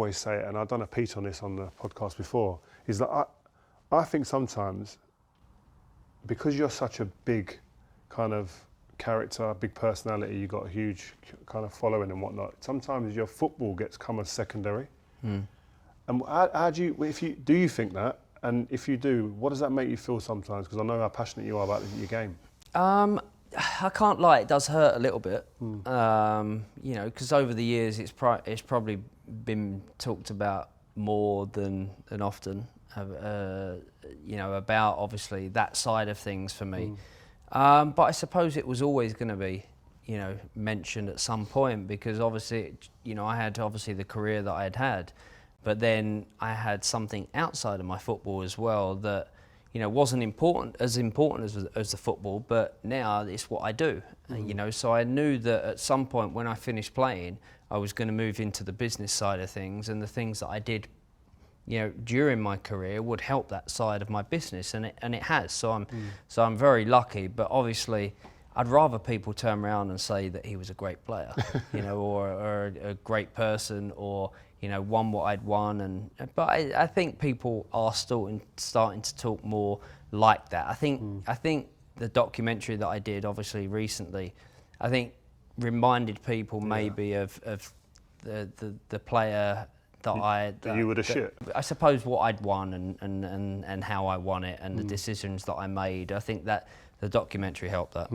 always say it, and I've done a piece on this on the podcast before, is that I think sometimes, because you're such a big kind of character, big personality, you've got a huge kind of following and whatnot, sometimes your football gets come as secondary. And how do you think that? And if you do, what does that make you feel sometimes? Because I know how passionate you are about your game. I can't lie, it does hurt a little bit. You know, because over the years it's probably been talked about more than often. You know, about obviously that side of things for me. But I suppose it was always going to be, you know, mentioned at some point, because obviously, you know, I had obviously the career that I had, but then I had something outside of my football as well that, you know, wasn't as important as the football, but now it's what I do. You know, so I knew that at some point when I finished playing, I was going to move into the business side of things, and the things that I did, you know, during my career would help that side of my business, and it has. So I'm very lucky. But obviously, I'd rather people turn around and say that he was a great player, you know, or a great person, or, you know, won what I'd won. But I think people are still starting to talk more like that. I think the documentary that I did, obviously recently, I think reminded people maybe of the player that you were the shit. I suppose what I'd won and how I won it, and the decisions that I made. I think that the documentary helped that.